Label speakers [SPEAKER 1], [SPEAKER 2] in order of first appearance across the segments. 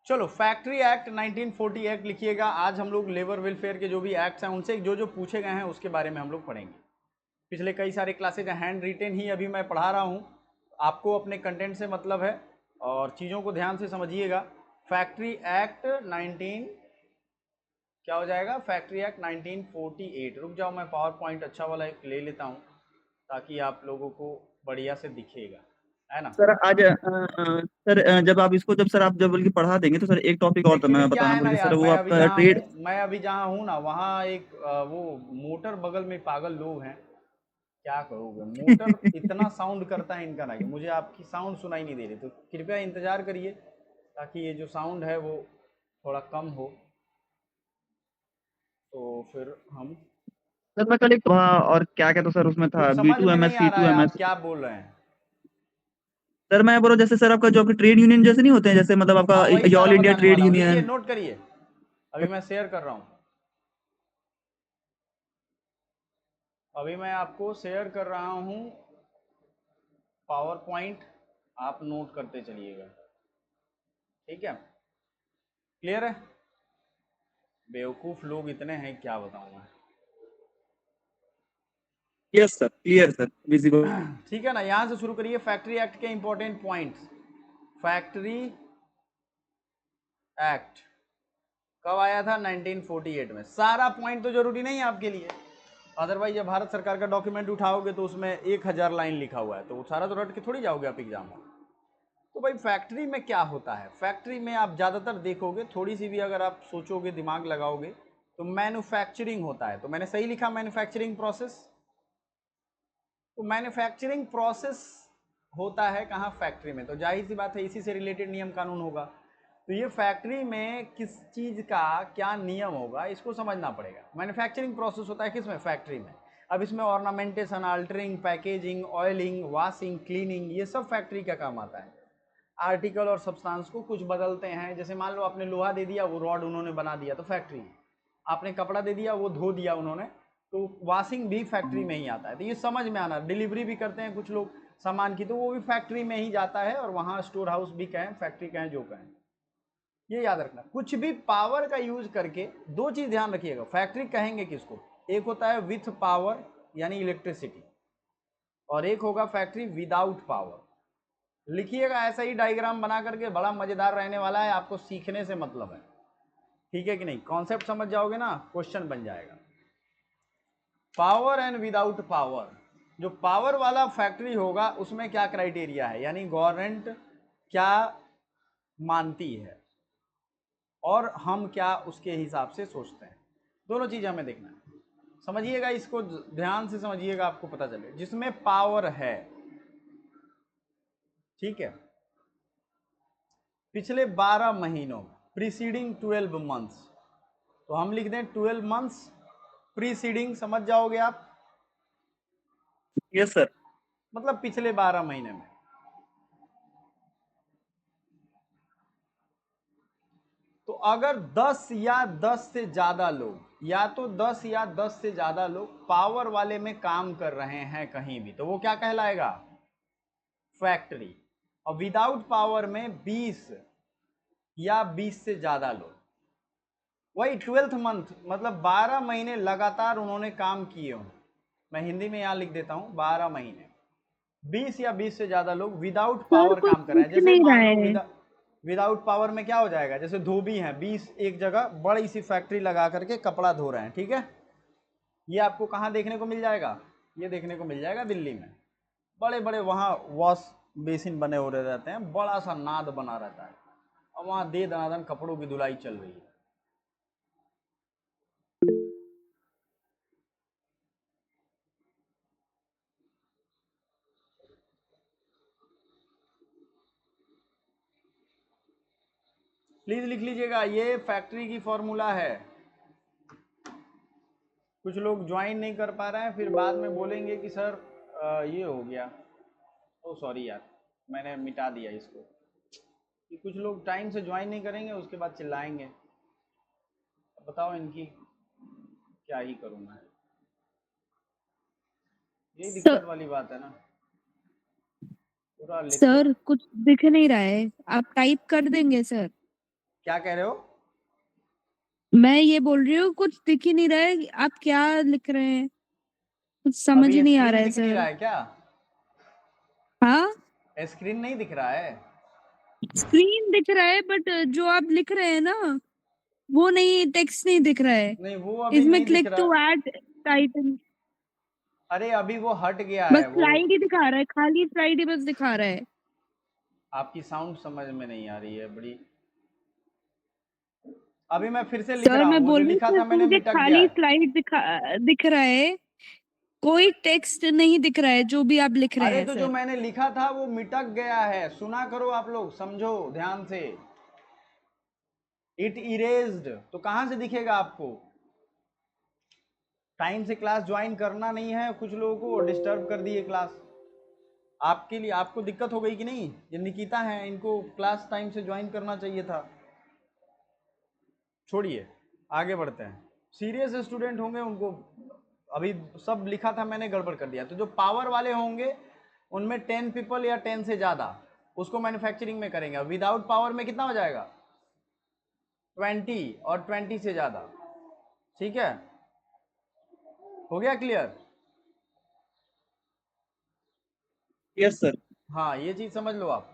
[SPEAKER 1] चलो factory act 1940 act लिखिएगा। आज हम लोग लेबर वेलफेयर के जो भी एक्ट्स हैं उनसे जो जो पूछे गए हैं उसके बारे में हम लोग पढ़ेंगे। पिछले कई सारे क्लासेज हैंड रिटेन ही अभी मैं पढ़ा रहा हूँ, आपको अपने कंटेंट से मतलब है और चीज़ों को ध्यान से समझिएगा। फैक्ट्री एक्ट 19 क्या हो जाएगा, फैक्ट्री एक्ट 1948। रुक जाओ, मैं पावर पॉइंट अच्छा वाला एक ले लेता हूँ ताकि आप लोगों को बढ़िया से दिखेगा, है ना।
[SPEAKER 2] सर आज सर जब आप इसको जब सर आप जब बल्कि पढ़ा देंगे तो सर एक टॉपिक और तो
[SPEAKER 1] एक्चुअली
[SPEAKER 2] मैं
[SPEAKER 1] क्या
[SPEAKER 2] बताना
[SPEAKER 1] है ना
[SPEAKER 2] बल्कि सर
[SPEAKER 1] यार,
[SPEAKER 2] वो आपका ट्रेड।
[SPEAKER 1] मैं अभी जहाँ हूँ ना वहाँ एक वो मोटर बगल में पागल लोग हैं। क्या करोगे, मोटर इतना साउंड करता है इनका ना कि मुझे आपकी साउंड सुनाई नहीं दे रही, तो कृपया इंतजार करिए ताकि ये जो साउंड है वो थोड़ा कम हो, तो फिर हम
[SPEAKER 2] सर मैं कल एक और क्या कहता सर उसमें था
[SPEAKER 1] कुछ
[SPEAKER 2] बी
[SPEAKER 1] समझ
[SPEAKER 2] टू
[SPEAKER 1] में
[SPEAKER 2] एम
[SPEAKER 1] नहीं
[SPEAKER 2] एस
[SPEAKER 1] आ
[SPEAKER 2] सी
[SPEAKER 1] रहा
[SPEAKER 2] टू
[SPEAKER 1] है
[SPEAKER 2] एम
[SPEAKER 1] आप
[SPEAKER 2] एस
[SPEAKER 1] क्या बोल रहे हैं।
[SPEAKER 2] सर मैं बोलो जैसे सर आपका जो आपके ट्रेड यूनियन जैसे नहीं होते हैं, जैसे
[SPEAKER 1] हाँ वही
[SPEAKER 2] आपका
[SPEAKER 1] सारा
[SPEAKER 2] ऑल इंडिया
[SPEAKER 1] बताने
[SPEAKER 2] ट्रेड
[SPEAKER 1] वाला हूँ, लिखिए
[SPEAKER 2] यूनियन।
[SPEAKER 1] नोट करिए। अभी मैं शेयर कर रहा हूँ, अभी मैं आपको शेयर कर रहा हूँ पावर पॉइंट, आप नोट करते चलिएगा, ठीक है। क्लियर है, बेवकूफ़ लोग इतने हैं क्या बताऊँ मैं।
[SPEAKER 2] Yes sir, clear sir, visible.
[SPEAKER 1] ठीक है ना, यहाँ से शुरू करिए फैक्ट्री एक्ट के इंपॉर्टेंट पॉइंट्स। फैक्ट्री एक्ट कब आया था, 1948 में। सारा पॉइंट तो जरूरी नहीं है आपके लिए, अदरवाइज जब भारत सरकार का डॉक्यूमेंट उठाओगे तो उसमें 1000 लाइन लिखा हुआ है, तो वो सारा तो रट के थोड़ी जाओगे आप एग्जाम में। तो भाई फैक्ट्री में क्या होता है, फैक्ट्री में आप ज़्यादातर देखोगे, थोड़ी सी भी अगर आप सोचोगे दिमाग लगाओगे तो मैन्युफैक्चरिंग होता है। तो मैंने सही लिखा मैन्युफैक्चरिंग प्रोसेस। तो मैन्युफैक्चरिंग प्रोसेस होता है कहाँ, फैक्ट्री में। तो जाहिर सी बात है इसी से रिलेटेड नियम कानून होगा। तो ये फैक्ट्री में किस चीज़ का क्या नियम होगा इसको समझना पड़ेगा। मैन्युफैक्चरिंग प्रोसेस होता है किसमें, फैक्ट्री में। अब इसमें ornamentation, altering, packaging, oiling, washing, cleaning, ये सब फैक्ट्री का काम आता है। आर्टिकल और सब्सटेंस को कुछ बदलते हैं, जैसे मान लो आपने लोहा दे दिया, वो रॉड उन्होंने बना दिया तो फैक्ट्री है। आपने कपड़ा दे दिया, वो धो दिया उन्होंने, तो वॉशिंग भी फैक्ट्री में ही आता है। तो ये समझ में आना, डिलीवरी भी करते हैं कुछ लोग सामान की, तो वो भी फैक्ट्री में ही जाता है, और वहाँ स्टोर हाउस भी कहें, फैक्ट्री कहें, जो कहें। ये याद रखना, कुछ भी पावर का यूज करके, दो चीज ध्यान रखिएगा, फैक्ट्री कहेंगे किसको, एक होता है विथ पावर यानी इलेक्ट्रिसिटी, और एक होगा फैक्ट्री विदाउट पावर। लिखिएगा ऐसा ही डायग्राम बना करके, बड़ा मजेदार रहने वाला है, आपको सीखने से मतलब है, ठीक है कि नहीं। कॉन्सेप्ट समझ जाओगे ना, क्वेश्चन बन जाएगा। पावर एंड विदाउट पावर, जो पावर वाला फैक्ट्री होगा उसमें क्या क्राइटेरिया है, यानी गवर्नमेंट क्या मानती है और हम क्या उसके हिसाब से सोचते हैं, दोनों चीज हमें देखना है। समझिएगा इसको, ध्यान से समझिएगा, आपको पता चले। जिसमें पावर है, ठीक है, पिछले 12 महीनों, प्रीसीडिंग 12 मंथ्स, तो हम लिख दें 12 मंथ्स प्रीसीडिंग, समझ जाओगे आप,
[SPEAKER 2] यस सर।
[SPEAKER 1] मतलब पिछले 12 महीने में। तो अगर 10 या 10 से ज्यादा लोग, या तो 10 या 10 से ज्यादा लोग पावर वाले में काम कर रहे हैं कहीं भी, तो वो क्या कहलाएगा, फैक्ट्री। और विदाउट पावर में 20 या 20 से ज्यादा लोग, वही 12th मंथ, मतलब 12 महीने लगातार उन्होंने काम किए हों। मैं हिंदी में यहां लिख देता हूं, 12 महीने 20 या 20 से ज्यादा लोग विदाउट
[SPEAKER 3] सर
[SPEAKER 1] पावर
[SPEAKER 3] कुछ
[SPEAKER 1] काम कर रहे हैं।
[SPEAKER 3] दिख
[SPEAKER 1] जैसे
[SPEAKER 3] नहीं रहा
[SPEAKER 1] मान लो
[SPEAKER 3] है।
[SPEAKER 1] विदाउट पावर में क्या हो जाएगा, जैसे धोबी हैं 20 एक जगह बड़ी सी फैक्ट्री लगा करके कपड़ा धो रहे हैं, ठीक है। ये आपको कहाँ देखने को मिल जाएगा, ये देखने को मिल जाएगा दिल्ली में। बड़े बड़े वहाँ वॉश बेसिन बने हो रहे रहते हैं, बड़ा सा नाद बना रहता है, और वहाँ दे दनादन कपड़ों की धुलाई चल रही है। प्लीज लिख लीजिएगा, ये फैक्ट्री की फॉर्मूला है। कुछ लोग ज्वाइन नहीं कर पा रहे हैं, फिर बाद में बोलेंगे कि सर ये हो गया, ओ सॉरी यार, मैंने मिटा दिया इसको। कि कुछ लोग टाइम से ज्वाइन नहीं करेंगे, उसके बाद चिल्लाएंगे। अब बताओ इनकी क्या ही करूँ मैं, यही
[SPEAKER 3] सर
[SPEAKER 1] दिक्कत वाली बात है ना, पूरा लिख लो।
[SPEAKER 3] सर कुछ दिख नहीं रहा है, आप टाइप कर देंगे सर।
[SPEAKER 1] क्या कह रहे हो?
[SPEAKER 3] मैं ये बोल रही हूँ कुछ दिख ही नहीं रहा है, आप क्या लिख रहे हैं, कुछ समझ
[SPEAKER 1] अभी
[SPEAKER 3] ही नहीं आ रहा
[SPEAKER 1] स्क्रीन
[SPEAKER 3] है
[SPEAKER 1] दिख नहीं रहा
[SPEAKER 3] सर।
[SPEAKER 1] है क्या?
[SPEAKER 3] हाँ,
[SPEAKER 1] स्क्रीन नहीं दिख रहा है?
[SPEAKER 3] स्क्रीन दिख रहा है बट जो आप लिख रहे हैं ना वो नहीं, टेक्स्ट नहीं दिख रहा है।
[SPEAKER 1] नहीं, वो अभी
[SPEAKER 3] इसमें
[SPEAKER 1] नहीं दिख
[SPEAKER 3] क्लिक
[SPEAKER 1] रहा।
[SPEAKER 3] टू ऐड टाइटल,
[SPEAKER 1] अरे अभी वो हट गया
[SPEAKER 3] बस
[SPEAKER 1] है वो।
[SPEAKER 3] स्लाइड ही दिखा रहा है, खाली स्लाइड ही बस दिखा रहा है।
[SPEAKER 1] आपकी साउंड समझ में नहीं आ रही है बड़ी। अभी मैं फिर से लिख
[SPEAKER 3] सर
[SPEAKER 1] रहा हूँ,
[SPEAKER 3] मैं
[SPEAKER 1] वो जो
[SPEAKER 3] बोल रही
[SPEAKER 1] लिखा
[SPEAKER 3] हूँ
[SPEAKER 1] था
[SPEAKER 3] सिर्फ
[SPEAKER 1] मैंने
[SPEAKER 3] मुझे
[SPEAKER 1] मिटक गया
[SPEAKER 3] खाली
[SPEAKER 1] है।
[SPEAKER 3] स्लाइड दिख रहा है, कोई टेक्स्ट नहीं दिख रहा है जो भी आप लिख रहे
[SPEAKER 1] अरे
[SPEAKER 3] हैं
[SPEAKER 1] तो जो
[SPEAKER 3] सर।
[SPEAKER 1] मैंने लिखा था वो मिटक गया है, सुना करो आप लोग, समझो ध्यान से। इट इरेज्ड, तो कहां से दिखेगा आपको? टाइम से क्लास ज्वाइन करना नहीं है, कुछ लोगों को डिस्टर्ब कर दिए क्लास। आपके लिए आपको दिक्कत हो गई कि नहीं? ये निकिता है, इनको क्लास टाइम से ज्वाइन करना चाहिए था। छोड़िए, आगे बढ़ते हैं। सीरियस स्टूडेंट होंगे उनको, अभी सब लिखा था मैंने गड़बड़ कर दिया। तो जो पावर वाले होंगे उनमें 10 पीपल या 10 से ज़्यादा, उसको मैन्युफैक्चरिंग में करेंगे। विदाउट पावर में कितना हो जाएगा? 20, और 20 से ज़्यादा। ठीक है, हो गया क्लियर?
[SPEAKER 2] Yes sir.
[SPEAKER 1] हाँ, ये चीज़ समझ लो आप।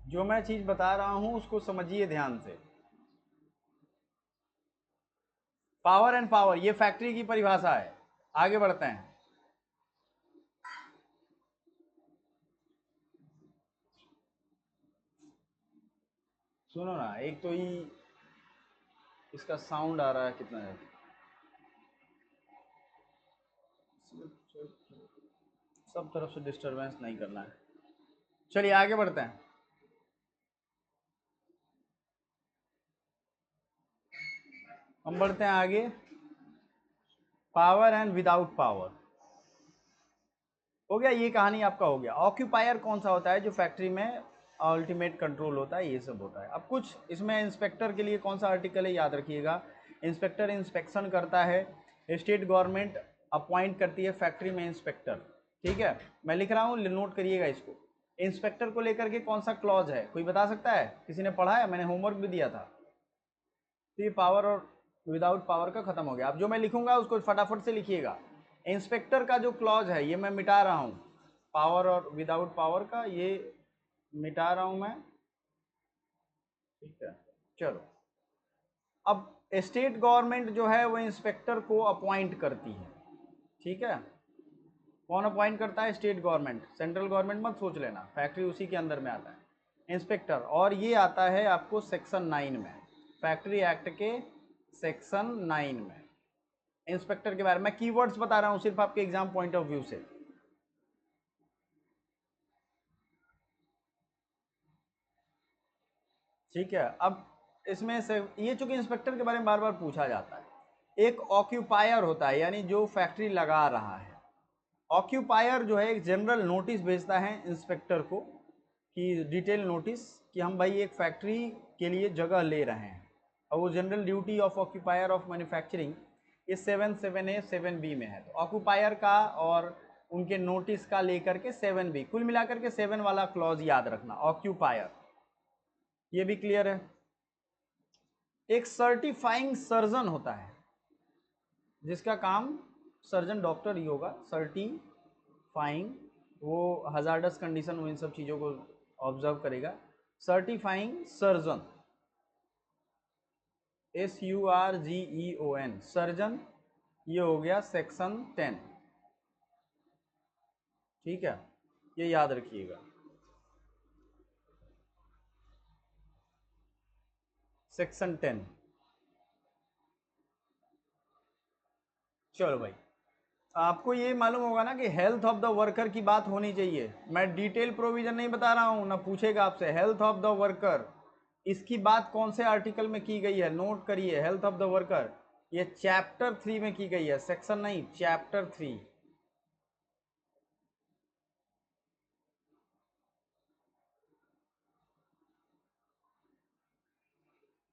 [SPEAKER 1] जो मैं चीज़ बता रहा हूँ उसको समझिए ध्यान से। पावर एंड पावर, ये फैक्ट्री की परिभाषा है। आगे बढ़ते हैं। सुनो ना, एक तो ही इसका साउंड आ रहा है कितना है। सब तरफ से डिस्टरबेंस नहीं करना है। चलिए आगे बढ़ते हैं। हम बढ़ते हैं आगे। पावर एंड विदाउट पावर हो गया, ये कहानी आपका हो गया। ऑक्यूपायर कौन सा होता है? जो फैक्ट्री में अल्टीमेट कंट्रोल होता है, ये सब होता है। अब कुछ इसमें इंस्पेक्टर के लिए कौन सा आर्टिकल है याद रखिएगा। इंस्पेक्टर इंस्पेक्शन करता है, स्टेट गवर्नमेंट अपॉइंट करती है फैक्ट्री में इंस्पेक्टर। ठीक है, मैं लिख रहा हूँ, नोट करिएगा इसको। इंस्पेक्टर को लेकर के कौन सा क्लॉज है, कोई बता सकता है? किसी ने पढ़ा है? मैंने होमवर्क भी दिया था। तो ये पावर और विदाउट पावर का खत्म हो गया। अब जो मैं लिखूंगा उसको फटाफट से लिखिएगा। इंस्पेक्टर का जो क्लॉज है ये मैं मिटा रहा हूँ, पावर और विदाउट पावर का ये मिटा रहा हूँ मैं। ठीक है, चलो। अब स्टेट गवर्नमेंट जो है वो इंस्पेक्टर को अपॉइंट करती है। ठीक है, कौन अपॉइंट करता है? State government. सेंट्रल गवर्नमेंट मत सोच लेना, फैक्ट्री उसी के अंदर में आता है इंस्पेक्टर। और ये आता है आपको सेक्शन 9 में, फैक्ट्री एक्ट के सेक्शन 9 में। इंस्पेक्टर के बारे में मैं कीवर्ड्स बता रहा हूँ सिर्फ आपके एग्जाम पॉइंट ऑफ व्यू से। ठीक है, अब इसमें से ये चूंकि इंस्पेक्टर के बारे में बार बार पूछा जाता है, एक ऑक्यूपायर होता है, यानी जो फैक्ट्री लगा रहा है। ऑक्यूपायर जो है एक जनरल नोटिस भेजता है इंस्पेक्टर को, कि डिटेल नोटिस कि हम भाई एक फैक्ट्री के लिए जगह ले रहे हैं। और वो general duty of occupier of manufacturing ये 7A 7B में है। तो ऑक्यूपायर का और उनके नोटिस का लेकर के 7B, कुल मिलाकर के 7 वाला क्लॉज याद रखना, ऑक्यूपायर। ये भी क्लियर है? एक सर्टिफाइंग सर्जन होता है जिसका काम, सर्जन डॉक्टर ही होगा, सर्टिफाइंग, वो हजार्डस कंडीशन वो इन सब चीज़ों को ऑब्जर्व करेगा। Certifying surgeon, SURGEON, surgeon. ये हो गया सेक्शन 10। ठीक है, ये याद रखिएगा, सेक्शन 10। चलो भाई, आपको ये मालूम होगा ना कि हेल्थ ऑफ द वर्कर की बात होनी चाहिए। मैं डिटेल प्रोविजन नहीं बता रहा हूँ ना, पूछेगा आपसे हेल्थ ऑफ द वर्कर, इसकी बात कौन से आर्टिकल में की गई है? नोट करिए, हेल्थ ऑफ द वर्कर ये चैप्टर 3 में की गई है, सेक्शन नहीं, चैप्टर 3।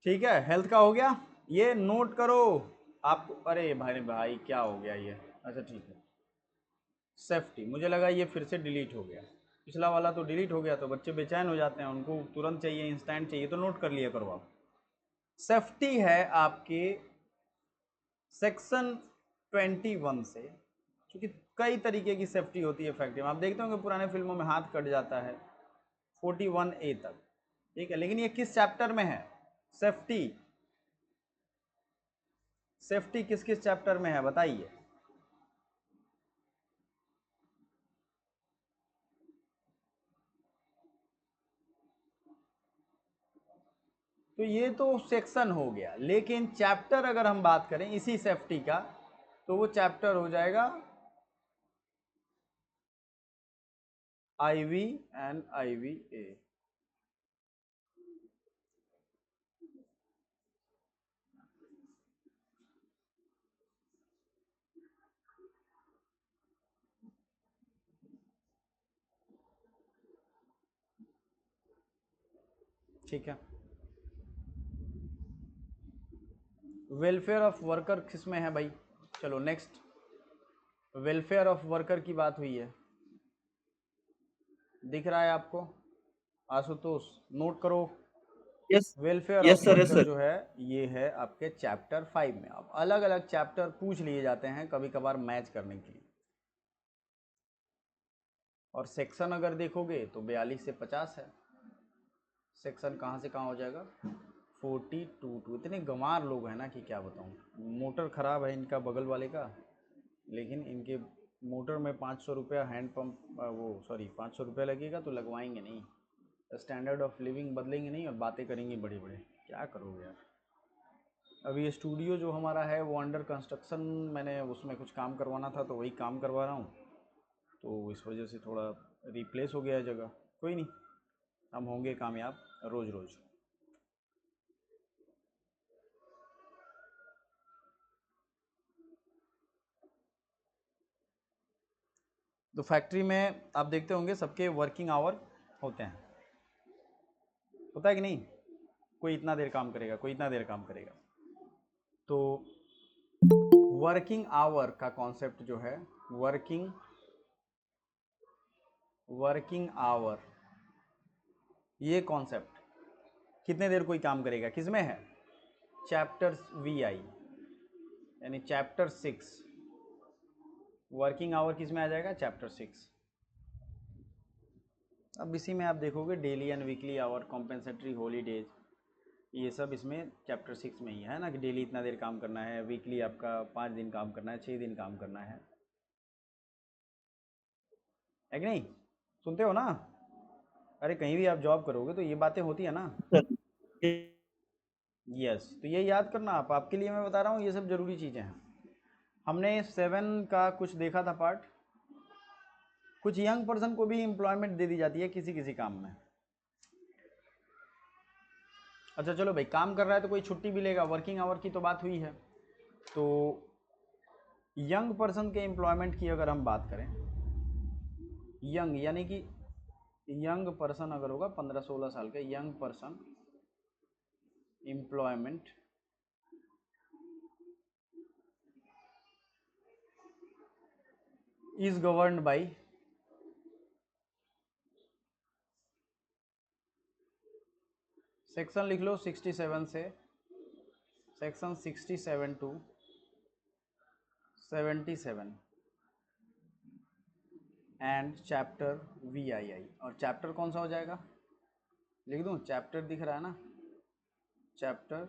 [SPEAKER 1] ठीक है, हेल्थ का हो गया, ये नोट करो आपको। अरे भाई भाई क्या हो गया ये? अच्छा ठीक है, सेफ्टी, मुझे लगा ये फिर से डिलीट हो गया, पिछला वाला तो डिलीट हो गया, तो बच्चे बेचैन हो जाते हैं, उनको तुरंत चाहिए, इंस्टेंट चाहिए, तो नोट कर लिया करो आप। सेफ्टी है आपके सेक्शन 21 से, क्योंकि कई तरीके की सेफ्टी होती है फैक्ट्री में, आप देखते होंगे पुराने फिल्मों में हाथ कट जाता है 41A तक, ठीक है, लेकिन ये किस चैप्टर में है? सेफ्टी, सेफ्टी किस किस चैप्टर में है बताइए? तो ये तो सेक्शन हो गया, लेकिन चैप्टर अगर हम बात करें इसी सेफ्टी का, तो वो चैप्टर हो जाएगा IV एंड IVA। ठीक है, वेलफेयर ऑफ वर्कर किस में है भाई? चलो नेक्स्ट, वेलफेयर ऑफ वर्कर की बात हुई है, दिख रहा है आपको? आशुतोष नोट करो,
[SPEAKER 2] yes
[SPEAKER 1] welfare
[SPEAKER 2] yes
[SPEAKER 1] of
[SPEAKER 2] sir, yes
[SPEAKER 1] worker
[SPEAKER 2] sir.
[SPEAKER 1] जो है ये है आपके चैप्टर 5 में। अब अलग अलग चैप्टर पूछ लिए जाते हैं कभी कभार मैच करने के लिए, और सेक्शन अगर देखोगे तो 42 से 50 है, सेक्शन कहाँ से कहाँ हो जाएगा 42 इतने गंवार लोग हैं ना कि क्या बताऊँ, मोटर ख़राब है इनका बगल वाले का, लेकिन इनके मोटर में 500 रुपया हैंड पंप वो सॉरी 500 रुपया लगेगा तो लगवाएंगे नहीं, स्टैंडर्ड ऑफ लिविंग बदलेंगे नहीं और बातें करेंगे बड़े बड़े, क्या करोगे यार। अभी ये स्टूडियो जो हमारा है वो अंडर कंस्ट्रक्शन, मैंने उसमें कुछ काम करवाना था तो वही काम करवा रहा हूँ, तो इस वजह से थोड़ा रिप्लेस हो गया है जगह, कोई नहीं, हम होंगे कामयाब रोज़ रोज़। तो फैक्ट्री में आप देखते होंगे सबके वर्किंग आवर होते हैं, होता है कि नहीं? कोई इतना देर काम करेगा, कोई इतना देर काम करेगा, तो वर्किंग आवर का कॉन्सेप्ट जो है, वर्किंग आवर, ये कॉन्सेप्ट कितने देर कोई काम करेगा किस में है? चैप्टर VI यानी चैप्टर 6, वर्किंग आवर किस में आ जाएगा? चैप्टर 6। अब इसी में आप देखोगे daily and weekly hour, compensatory holidays, ये सब इसमें चैप्टर 6 में ही है ना, कि डेली इतना देर काम करना है, वीकली आपका 5 दिन काम करना है, 6 दिन काम करना है कि नहीं? सुनते हो ना? अरे कहीं भी आप जॉब करोगे तो ये बातें होती है ना।
[SPEAKER 2] सर
[SPEAKER 1] यस, तो ये याद करना आप, आपके लिए मैं बता रहा हूँ, ये सब ज़रूरी चीज़ें हैं। हमने 7 का कुछ देखा था पार्ट, कुछ यंग पर्सन को भी एम्प्लॉयमेंट दे दी जाती है किसी किसी काम में। अच्छा चलो भाई, काम कर रहा है तो कोई छुट्टी भी लेगा, वर्किंग आवर की तो बात हुई है। तो यंग पर्सन के एम्प्लॉयमेंट की अगर हम बात करें, यंग यानी कि यंग पर्सन अगर होगा 15-16 साल के, young person employment is governed by section, लिख लो 67 से, section 67 to 77 and chapter VII, और चैप्टर कौन सा हो जाएगा? लिख दूं, चैप्टर दिख रहा है ना, चैप्टर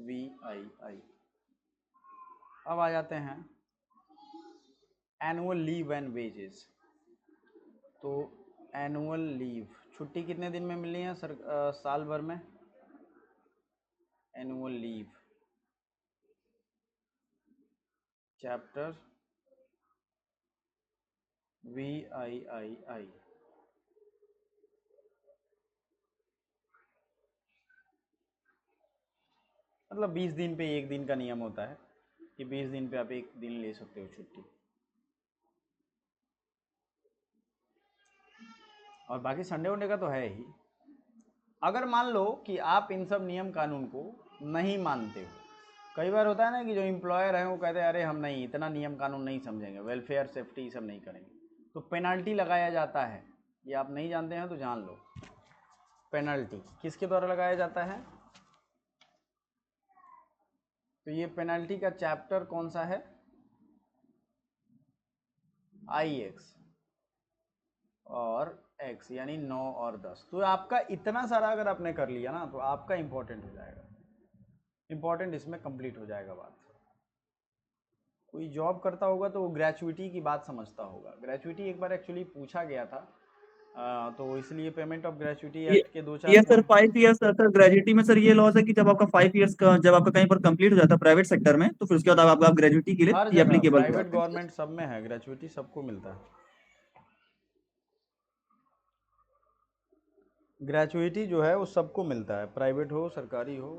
[SPEAKER 1] VII। अब आ जाते हैं एनुअल लीव एंड वेजेस। तो एनुअल लीव, छुट्टी कितने दिन में मिलनी है सर साल भर में? एनुअल लीव चैप्टर VII, मतलब 20 दिन पे एक दिन का नियम होता है कि 20 दिन पे आप एक दिन ले सकते हो छुट्टी, और बाकी संडे वनडे का तो है ही। अगर मान लो कि आप इन सब नियम कानून को नहीं मानते हो, कई बार होता है ना कि जो एम्प्लॉयर है वो कहते हैं अरे हम नहीं, इतना नियम कानून नहीं समझेंगे, वेलफेयर सेफ्टी सब नहीं करेंगे, तो पेनल्टी लगाया जाता है, ये आप नहीं जानते हैं तो जान लो। पेनल्टी किसके द्वारा लगाया जाता है? तो ये पेनल्टी का चैप्टर कौन सा है? IX और X, यानी 9 और 10। तो आपका इतना सारा अगर आपने कर लिया ना तो आपका इंपॉर्टेंट हो जाएगा, इंपॉर्टेंट इसमें कंप्लीट हो जाएगा बात। कोई जॉब करता होगा तो वो ग्रेचुइटी की बात समझता होगा। ग्रेचुइटी एक बार एक्चुअली पूछा गया था, तो इसलिए पेमेंट ऑफ ग्रेचुइटी
[SPEAKER 2] ये
[SPEAKER 1] एक्ट के 2-4
[SPEAKER 2] ये sir
[SPEAKER 1] point.
[SPEAKER 2] 5 years sir gratuity में सर ये लॉस है कि जब आपका 5 ईयर्स का जब आपका कहीं पर कंप्लीट हो जाता है प्राइवेट सेक्टर में, तो फिर उसके बाद आप ग्रेजुएटी के लिए
[SPEAKER 1] हर
[SPEAKER 2] ये
[SPEAKER 1] जगह
[SPEAKER 2] एप्लीकेबल हो
[SPEAKER 1] प्राइवेट
[SPEAKER 2] जाते हैं।
[SPEAKER 1] गवर्नमेंट सब में है, ग्रेचुइटी सबको मिलता है। ग्रेचुइटी जो है वो सबको मिलता है, प्राइवेट हो सरकारी हो।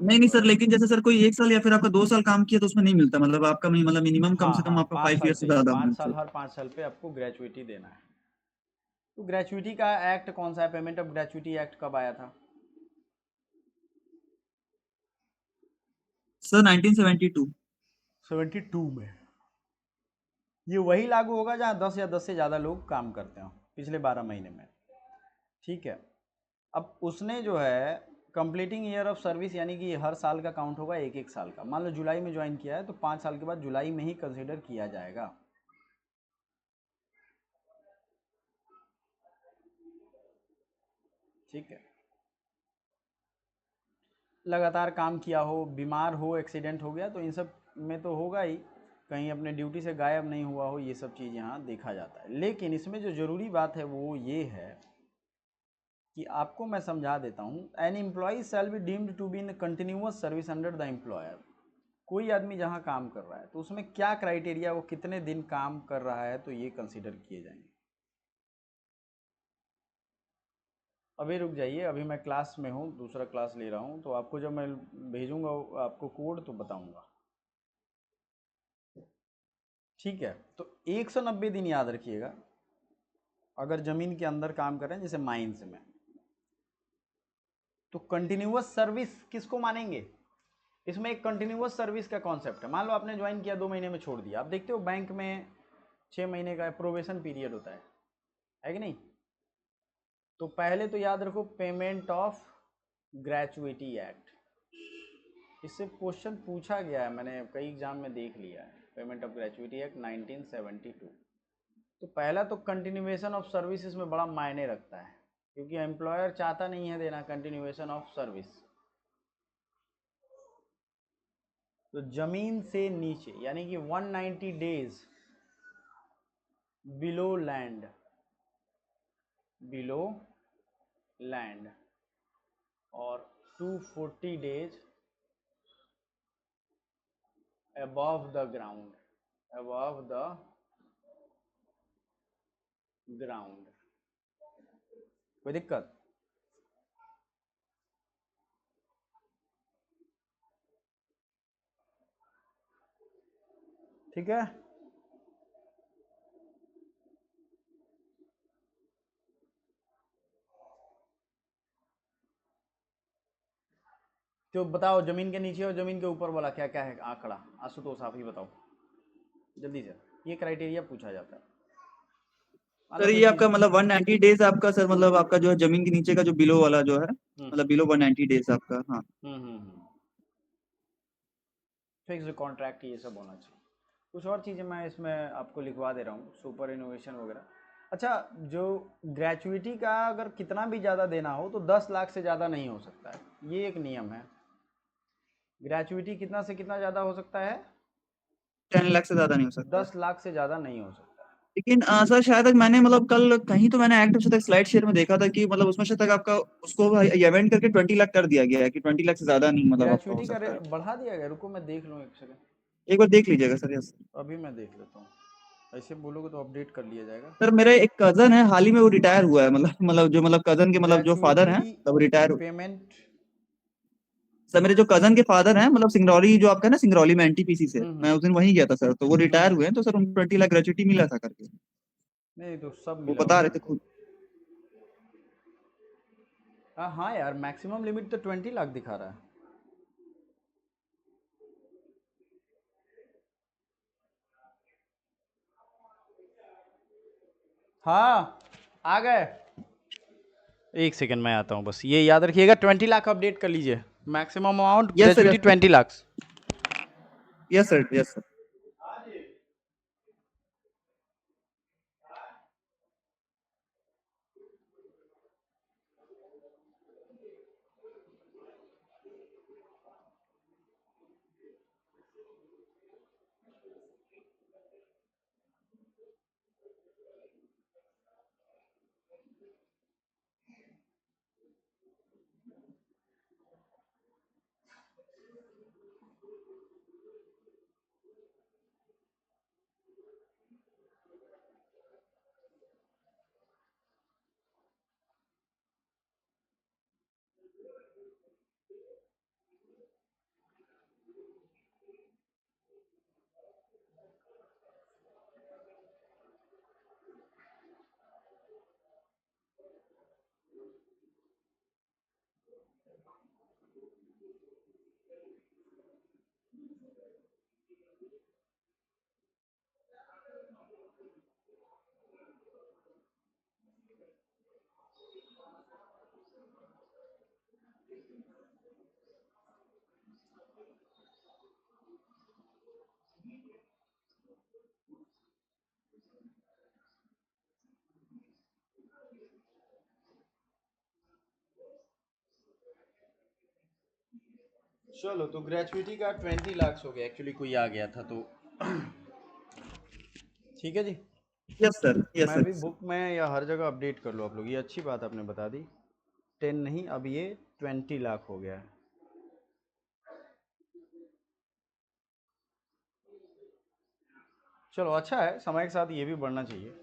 [SPEAKER 2] नहीं सर, लेकिन जैसे सर कोई 1 साल या फिर आपका 2 साल काम किया तो उसमें नहीं मिलता, मतलब आपका मतलब मिनिमम कम
[SPEAKER 1] हाँ
[SPEAKER 2] से कम
[SPEAKER 1] हाँ,
[SPEAKER 2] आपका
[SPEAKER 1] 5
[SPEAKER 2] फाइव
[SPEAKER 1] साल
[SPEAKER 2] ईयर्स से
[SPEAKER 1] चाहिए,
[SPEAKER 2] ज्यादा
[SPEAKER 1] 5
[SPEAKER 2] होना
[SPEAKER 1] साल,
[SPEAKER 2] चाहिए।
[SPEAKER 1] हर 5 साल पे आपको ग्रेचुइटी देना है। तो ग्रेचुइटी का एक्ट कौन सा है? पेमेंट ऑफ ग्रेचुइटी एक्ट कब आया था?
[SPEAKER 2] सर 1972।
[SPEAKER 1] 72 में। ये वही लागू होगा जहाँ 10 या 10 से ज़्यादा लोग काम करते हो पिछले 12 महीने में, ठीक है। अब उसने जो है कंप्लीटिंग ईयर ऑफ सर्विस, यानी कि हर साल का काउंट होगा, एक एक साल का। मान लो जुलाई में ज्वाइन किया है तो 5 साल के बाद जुलाई में ही कंसिडर किया जाएगा। ठीक है। लगातार काम किया हो, बीमार हो, एक्सीडेंट हो गया तो इन सब में तो होगा ही, कहीं अपने ड्यूटी से गायब नहीं हुआ हो, ये सब चीज़ यहाँ देखा जाता है। लेकिन इसमें जो ज़रूरी बात है वो ये है कि आपको मैं समझा देता हूँ। An employee shall be deemed to be in continuous service under the employer. कोई आदमी जहाँ काम कर रहा है तो उसमें क्या क्राइटेरिया, वो कितने दिन काम कर रहा है, तो ये कंसीडर किए जाएंगे। अभी रुक जाइए, अभी मैं क्लास में हूँ, दूसरा क्लास ले रहा हूँ, तो आपको जब मैं भेजूंगा आपको कोड तो बताऊंगा, ठीक है। तो 190 दिन याद रखिएगा अगर ज़मीन के अंदर काम कर रहे हैं, जैसे माइंस में, तो कंटिन्यूअस सर्विस किसको मानेंगे? इसमें एक कंटिन्यूअस सर्विस का कॉन्सेप्ट है। मान लो आपने ज्वाइन किया, 2 महीने में छोड़ दिया। आप देखते हो बैंक में 6 महीने का प्रोबेशन पीरियड होता है कि नहीं? तो पहले तो याद रखो पेमेंट ऑफ ग्रेचुइटी एक्ट, इससे क्वेश्चन पूछा गया है, मैंने कई एग्जाम में देख लिया है। Payment of gratuity act 1972। तो पहला तो कंटिन्यूएशन ऑफ सर्विस इसमें बड़ा मायने रखता है, क्योंकि एम्प्लॉयर चाहता नहीं है देना कंटिन्यूएशन ऑफ सर्विस। तो जमीन से नीचे, यानी कि 190 days below land, below land, और 240 days above the ground, above the ground। कोई दिक्कत? ठीक है। तो बताओ जमीन के नीचे और जमीन के ऊपर वाला क्या क्या है आंकड़ा? आशुतोष आप ही बताओ जल्दी से, ये क्राइटेरिया पूछा जाता है। मान लो
[SPEAKER 2] सर
[SPEAKER 1] कोई
[SPEAKER 2] ये
[SPEAKER 1] चीज।
[SPEAKER 2] आपका मतलब 190 डेज आपका सर, मतलब आपका जो है जमीन के नीचे का जो बिलो वाला जो है,
[SPEAKER 1] हम्म
[SPEAKER 2] मतलब बिलो 190 डेज आपका। हाँ
[SPEAKER 1] फिक्स्ड कॉन्ट्रैक्ट, ये सब होना चाहिए। कुछ और चीज़ें मैं इसमें आपको लिखवा दे रहा हूँ, सुपर इनोवेशन वगैरह। अच्छा, जो ग्रेचुइटी का अगर कितना भी ज़्यादा देना हो तो 10 लाख से ज़्यादा नहीं हो सकता है, ये एक नियम है। ग्रेचुइटी कितना से कितना ज़्यादा हो सकता है?
[SPEAKER 2] 10 लाख से ज्यादा नहीं हो सकता है।
[SPEAKER 1] 10 लाख से ज़्यादा नहीं हो सकता।
[SPEAKER 2] लेकिन सर शायद तक मैंने मतलब कल कहीं तो मैंने एक्ट तक स्लाइड शेयर में देखा था कि मतलब उसमें शायद तक आपका उसको इवेंट करके 20 लाख कर दिया गया है, कि 20 लाख से ज्यादा नहीं मतलब आपका हो
[SPEAKER 1] ग्रेचुइटी का
[SPEAKER 2] सकता है।
[SPEAKER 1] बढ़ा दिया गया, रुको मैं देख लूँ एक सेकंड।
[SPEAKER 2] एक बार देख लीजिएगा सर। यस
[SPEAKER 1] अभी मैं देख लेता हूँ, ऐसे बोलोगे तो अपडेट कर लिया जाएगा।
[SPEAKER 2] सर, मेरे एक कजन है, हाल ही में वो रिटायर हुआ है, मतलब कजन के मतलब जो फादर
[SPEAKER 1] ग्रेचुइटी
[SPEAKER 2] हैं तब रिटायर।
[SPEAKER 1] पेमेंट।
[SPEAKER 2] सर मेरे जो कजन के फादर हैं, मतलब सिंगरौली जो आपका है ना, सिंगरौली में एनटीपीसी से, मैं
[SPEAKER 1] हम्म
[SPEAKER 2] उस दिन वहीं गया था सर, तो वो रिटायर
[SPEAKER 1] हम्म।
[SPEAKER 2] हुए हैं, तो सर उनको 20 लाख ग्रेचुइटी मिला था करके
[SPEAKER 1] नहीं तो सब
[SPEAKER 2] वो
[SPEAKER 1] मिला
[SPEAKER 2] बता
[SPEAKER 1] होगा
[SPEAKER 2] रहे थे
[SPEAKER 1] उनको।
[SPEAKER 2] खुद।
[SPEAKER 1] हाँ यार, मैक्सिमम लिमिट तो 20 लाख दिखा रहा है। हाँ आ गए, एक सेकंड में आता हूँ, बस ये याद रखिएगा 20 लाख अपडेट कर लीजिए, maximum amount
[SPEAKER 2] yes sir,
[SPEAKER 1] gratuity 20 lakh.
[SPEAKER 2] Yes sir, yes sir.
[SPEAKER 1] चलो तो ग्रेजुइटी का 20 लाख हो गया, एक्चुअली कोई आ गया था तो ठीक है जी।
[SPEAKER 2] यस सर, यस
[SPEAKER 1] मैं
[SPEAKER 2] सर।
[SPEAKER 1] भी बुक में या हर जगह अपडेट कर लो आप लोग, ये अच्छी बात आपने बता दी। 10 नहीं, अब ये 20 लाख हो गया है। चलो अच्छा है, समय के साथ ये भी बढ़ना चाहिए।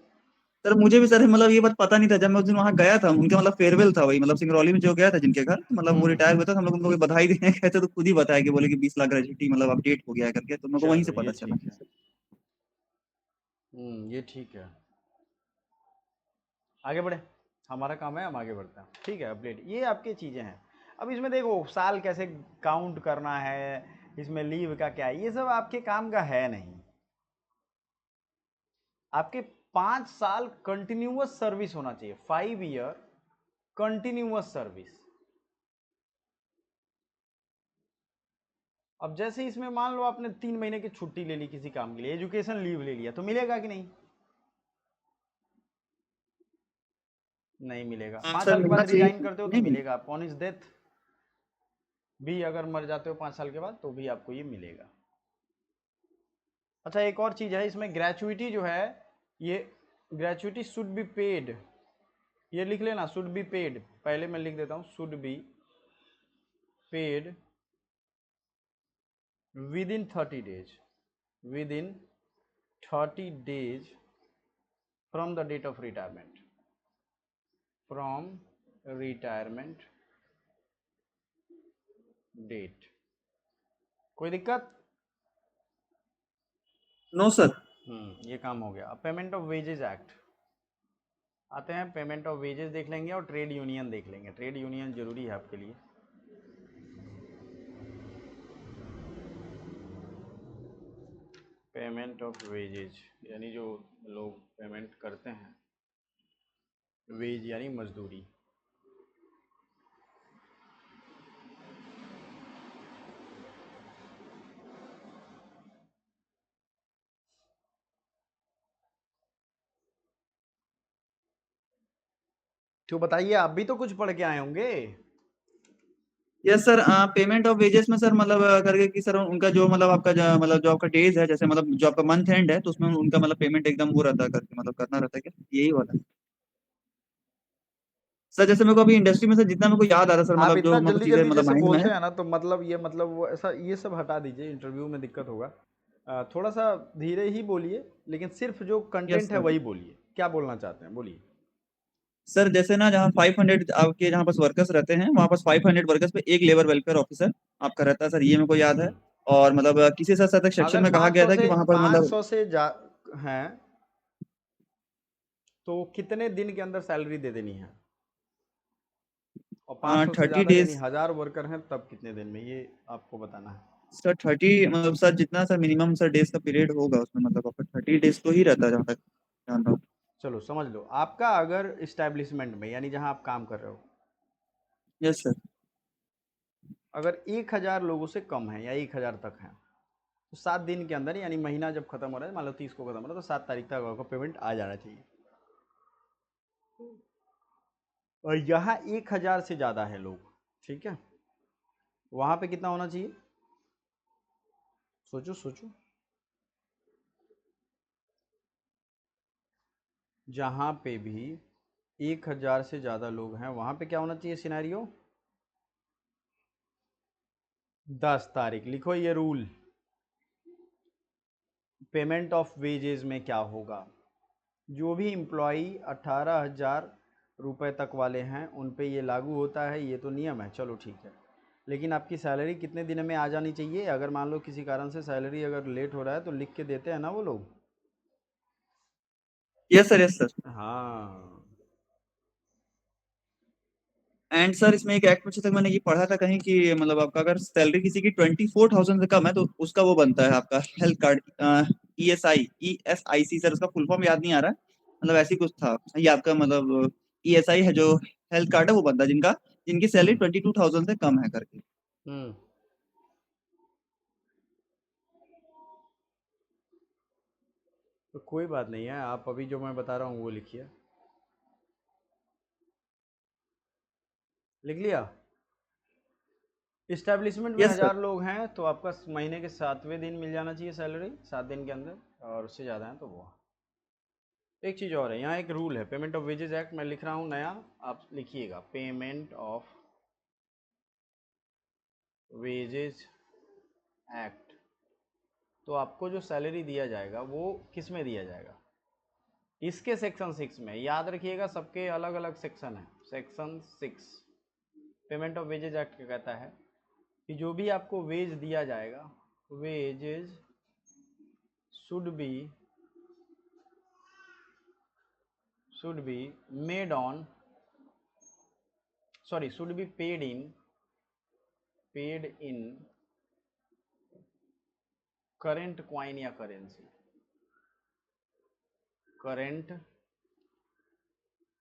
[SPEAKER 2] सर मुझे भी सर मतलब ये बात पता नहीं था, जब मैं उस दिन वहाँ गया था, उनके मतलब फेयरवेल था, वही मतलब सिंगरौली में जो गया था जिनके घर, मतलब वो रिटायर हुए थे, तो हम लोग उनको बधाई देने गए थे, तो खुद ही बताया कि बोले कि 20 लाख ग्रेजुइटी मतलब अपडेट हो गया है करके, तो मेरे को वहीं से
[SPEAKER 1] चलो
[SPEAKER 2] पता
[SPEAKER 1] ये
[SPEAKER 2] चला।
[SPEAKER 1] ठीक है, ये ठीक है। आगे बढ़े, हमारा काम है, हम आगे बढ़ते हैं, ठीक है। अपडेट ये आपकी चीज़ें हैं। अब इसमें देखो साल कैसे काउंट करना है, इसमें लीव का क्या है, ये सब आपके काम का है नहीं। आपके 5 साल कंटिन्यूअस सर्विस होना चाहिए, 5 ईयर कंटिन्यूअस सर्विस। अब जैसे इसमें मान लो आपने 3 महीने की छुट्टी ले ली किसी काम के लिए, एजुकेशन लीव ले लिया, तो मिलेगा कि नहीं? नहीं मिलेगा।
[SPEAKER 2] हाँ
[SPEAKER 1] 5
[SPEAKER 2] सर,
[SPEAKER 1] साल के
[SPEAKER 2] मिलना
[SPEAKER 1] बाद
[SPEAKER 2] चाहिए।
[SPEAKER 1] रिजाइन करते हो तो
[SPEAKER 2] नहीं मिला।
[SPEAKER 1] मिलेगा, अपॉन हिज डेथ भी अगर मर जाते हो 5 साल के बाद तो भी आपको ये मिलेगा। अच्छा एक और चीज़ है इसमें, ग्रेचुइटी जो है, ये ग्रेचुइटी शुड बी पेड, ये लिख लेना, शुड बी पेड, पहले मैं लिख देता हूँ, should be paid within 30 days, within 30 days from the date of retirement, from retirement date. कोई दिक्कत?
[SPEAKER 2] No sir.
[SPEAKER 1] ये काम हो गया। अब पेमेंट ऑफ वेजेस एक्ट आते हैं, पेमेंट ऑफ वेजेस देख लेंगे और ट्रेड यूनियन देख लेंगे। ट्रेड यूनियन जरूरी है आपके लिए। पेमेंट ऑफ वेजेज यानी जो लोग पेमेंट करते हैं, वेज यानी मजदूरी। तो बताइए, आप भी तो कुछ पढ़ के आए होंगे।
[SPEAKER 2] Yes sir, payment of wages में सर मतलब करके कि सर उनका जो मतलब आपका मतलब जो आपका डेज है, जैसे मतलब जो आपका मंथ एंड है, तो उसमें उनका मतलब पेमेंट एकदम वो रहता है करके, मतलब करना रहता है क्या, यही वाला है सर? जैसे मेरे को अभी इंडस्ट्री में सर जितना मेरे को याद आ रहा है सर,
[SPEAKER 1] आप
[SPEAKER 2] मतलब जो
[SPEAKER 1] इतना
[SPEAKER 2] मेरे को
[SPEAKER 1] जल्दी
[SPEAKER 2] चीजें
[SPEAKER 1] जल्दी
[SPEAKER 2] मतलब
[SPEAKER 1] जैसे
[SPEAKER 2] माइंड में है।
[SPEAKER 1] बोलते हैं ना, तो मतलब ये मतलब वो ऐसा, ये सब हटा दीजिए, इंटरव्यू में दिक्कत होगा। थोड़ा सा धीरे ही बोलिए, लेकिन सिर्फ जो
[SPEAKER 2] यस
[SPEAKER 1] कंटेंट है
[SPEAKER 2] सर।
[SPEAKER 1] वही बोलिए। क्या बोलना चाहते हैं बोलिए।
[SPEAKER 2] सर जैसे ना जहाँ 500 आपके जहाँ पास वर्कर्स रहते हैं, वहाँ पास 500 वर्कर्स पे एक लेबर वेलफेयर ऑफिसर आपका रहता है सर, ये मेरे को याद है।
[SPEAKER 1] हम्म,
[SPEAKER 2] और मतलब किसी सर तक सेक्शन
[SPEAKER 1] अगर
[SPEAKER 2] में कहा गया था कि वहाँ पर मतलब
[SPEAKER 1] 500 से जा हैं तो कितने दिन के अंदर सैलरी दे देनी है? और 500 से
[SPEAKER 2] 30
[SPEAKER 1] ज़्यादा यानी
[SPEAKER 2] डेज
[SPEAKER 1] 1000 वर्कर हैं तब कितने दिन में, ये आपको बताना है।
[SPEAKER 2] सर। 30 मतलब सर जितना सर मिनिमम सर डेज का पीरियड होगा उसमें, मतलब आपका 30 डेज तो ही रहता है जहाँ तक जान रहा हूँ।
[SPEAKER 1] चलो समझ लो, आपका अगर इस्टेब्लिशमेंट में यानी जहाँ आप काम कर रहे हो,
[SPEAKER 2] यस सर।
[SPEAKER 1] अगर 1,000 लोगों से कम है या 1,000 तक है, तो 7 दिन के अंदर, यानी महीना जब खत्म हो रहा है, मान लो 30 को खत्म हो रहा है, तो 7 तारीख तक आपका पेमेंट आ जाना चाहिए। और यहाँ 1,000 से ज़्यादा है लोग, ठीक है, वहाँ पे कितना होना चाहिए? सोचो सोचो। जहाँ पे भी 1,000 से ज़्यादा लोग हैं, वहाँ पे क्या होना चाहिए सिनेरियो? 10 तारीख। लिखो ये रूल। पेमेंट ऑफ वेजेस में क्या होगा? जो भी एम्प्लॉई 18,000 रुपये तक वाले हैं उन पे ये लागू होता है, ये तो नियम है, चलो ठीक है। लेकिन आपकी सैलरी कितने दिन में आ जानी चाहिए? अगर मान लो किसी कारण से सैलरी अगर लेट हो रहा है तो लिख के देते हैं ना वो लोग।
[SPEAKER 2] Yes sir, yes sir.
[SPEAKER 1] हाँ,
[SPEAKER 2] एंड सर इसमें एक एक्ट में तक मैंने ये पढ़ा था कहीं कि मतलब आपका अगर सैलरी किसी की 24,000 से कम है तो उसका वो बनता है आपका हेल्थ कार्ड, ESI सर, उसका फुल फॉर्म याद नहीं आ रहा है, मतलब ऐसी कुछ था ये आपका, मतलब ESI है जो हेल्थ कार्ड है वो बनता है जिनकी सैलरी 22,000 से कम है करके।
[SPEAKER 1] हम्म, तो कोई बात नहीं है, आप अभी जो मैं बता रहा हूँ वो लिखिए। लिख लिया? इस्टेब्लिशमेंट में
[SPEAKER 2] यस सर।
[SPEAKER 1] 1,000 लोग हैं तो आपका महीने के 7वें दिन मिल जाना चाहिए सैलरी, 7 दिन के अंदर, और उससे ज़्यादा है तो वो। एक चीज़ और है, यहाँ एक रूल है, पेमेंट ऑफ वेजेस एक्ट मैं लिख रहा हूँ नया, आप लिखिएगा, पेमेंट ऑफ वेजेस एक्ट। तो आपको जो सैलरी दिया जाएगा वो किस में दिया जाएगा? इसके सेक्शन 6 में। याद रखिएगा, सबके अलग अलग सेक्शन है। Section 6 payment of wages act क्या कहता है कि जो भी आपको वेज दिया जाएगा, wages should be made on, sorry, should be paid in current coin या करेंसी, करेंट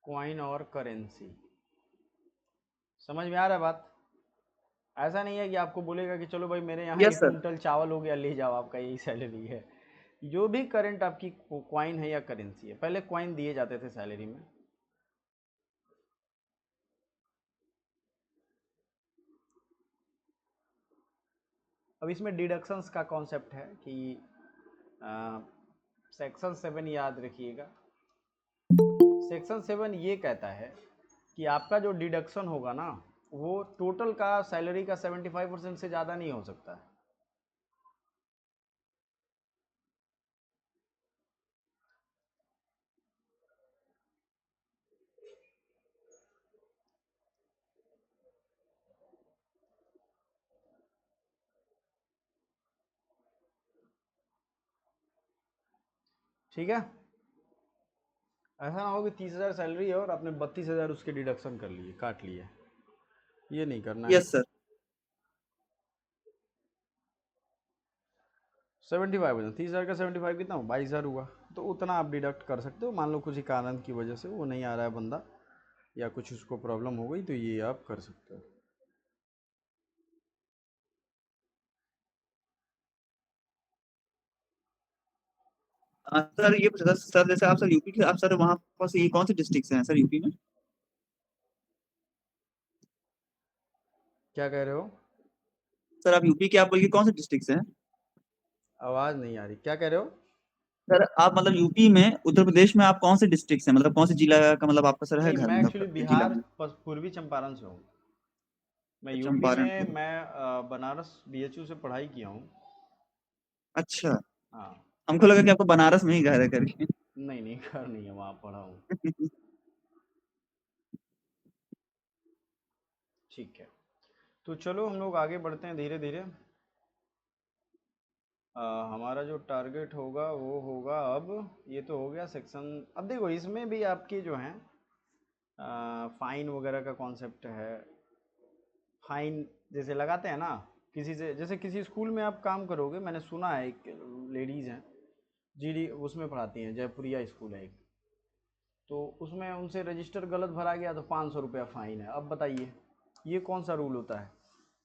[SPEAKER 1] क्वाइन और करेंसी। समझ में आ रहा है बात? ऐसा नहीं है कि आपको बोलेगा कि चलो भाई मेरे यहाँ
[SPEAKER 2] यस
[SPEAKER 1] एक
[SPEAKER 2] सर।
[SPEAKER 1] कुंटल चावल हो गया, ले जाओ, आपका यही सैलरी है। जो भी करंट आपकी क्वाइन है या करेंसी है, पहले क्वाइन दिए जाते थे सैलरी में। अब इसमें डिडक्शंस का कॉन्सेप्ट है कि सेक्शन 7 याद रखिएगा। सेक्शन 7 ये कहता है कि आपका जो डिडक्शन होगा ना, वो टोटल का सैलरी का 75% से ज़्यादा नहीं हो सकता है। ठीक है, ऐसा ना हो कि 30,000 सैलरी है और आपने 32,000 उसके डिडक्शन कर लिए, काट लिए, ये नहीं करना है।
[SPEAKER 2] Yes sir.
[SPEAKER 1] 75%, 30,000 का 75 कितना हो, 22,000 हुआ, तो उतना आप डिडक्ट कर सकते हो। मान लो किसी कारण की वजह से वो नहीं आ रहा है बंदा, या कुछ उसको प्रॉब्लम हो गई, तो ये आप कर सकते हो।
[SPEAKER 2] सर ये पूछा था सर, जैसे आप सर यूपी के, आप सर वहाँ पर से ये कौन से डिस्ट्रिक्ट से हैं सर यूपी में?
[SPEAKER 1] क्या कह रहे हो?
[SPEAKER 2] सर आप यूपी के, आप बोलिए कौन से डिस्ट्रिक्ट से हैं?
[SPEAKER 1] आवाज़ नहीं आ रही, क्या कह रहे हो?
[SPEAKER 2] सर आप मतलब यूपी में, उत्तर प्रदेश में आप कौन से डिस्ट्रिक्ट से, मतलब कौन से जिला का मतलब आपका सर है
[SPEAKER 1] नहीं,
[SPEAKER 2] घर,
[SPEAKER 1] मैं
[SPEAKER 2] मतलब
[SPEAKER 1] एक्चुअली
[SPEAKER 2] जिला
[SPEAKER 1] बिहार
[SPEAKER 2] में?
[SPEAKER 1] पूर्वी चंपारण से हूँ। मैं यूपी
[SPEAKER 2] चंपारण
[SPEAKER 1] में,
[SPEAKER 2] से।
[SPEAKER 1] मैं बनारस BHU से पढ़ाई किया हूँ।
[SPEAKER 2] अच्छा।
[SPEAKER 1] हाँ।
[SPEAKER 2] हमको लगा कि आपको बनारस में ही घर है करके।
[SPEAKER 1] नहीं नहीं, घर नहीं है, वहाँ पढ़ा हूँ। ठीक है, तो चलो हम लोग आगे बढ़ते हैं धीरे धीरे। हमारा जो टारगेट होगा वो होगा, अब ये तो हो गया सेक्शन। अब देखो इसमें भी आपके जो हैं फाइन वगैरह का कॉन्सेप्ट है। फाइन जैसे लगाते हैं ना किसी से, जैसे किसी स्कूल में आप काम करोगे, मैंने सुना है, एक लेडीज़ हैं, GD उसमें पढ़ाती हैं, जयपुरिया स्कूल है एक, तो उसमें उनसे रजिस्टर गलत भरा गया तो 500 रुपया फ़ाइन है। अब बताइए ये कौन सा रूल होता है?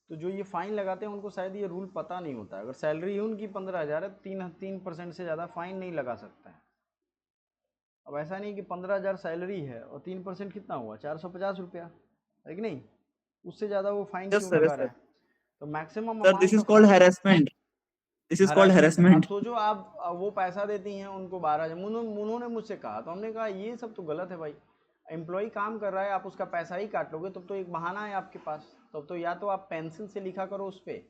[SPEAKER 1] तो जो ये फ़ाइन लगाते हैं उनको शायद ये रूल पता नहीं होता है। अगर सैलरी ही उनकी 15,000 है, 3% से ज़्यादा फ़ाइन नहीं लगा सकता है। अब ऐसा नहीं कि 15,000 सैलरी है और 3% कितना हुआ, 450 रुपया, है कि नहीं? उससे ज़्यादा वो फ़ाइन
[SPEAKER 2] यस
[SPEAKER 1] क्यों
[SPEAKER 2] सर,
[SPEAKER 1] लगा
[SPEAKER 2] यस
[SPEAKER 1] रहा
[SPEAKER 2] सर।
[SPEAKER 1] है? तो maximum
[SPEAKER 2] sir this
[SPEAKER 1] amount
[SPEAKER 2] is
[SPEAKER 1] of
[SPEAKER 2] called harassment, this is called
[SPEAKER 1] harassment. अब
[SPEAKER 2] हैरेसमेंट।
[SPEAKER 1] सोचो आप वो पैसा देती हैं उनको 12,000, उन्होंने मुझसे कहा तो हमने कहा ये सब तो गलत है भाई। एम्प्लॉय काम कर रहा है, आप उसका पैसा ही काट लोगे तब तो एक बहाना है आपके पास। तब तो या तो आप पेंसिल से लिखा करो उस पर,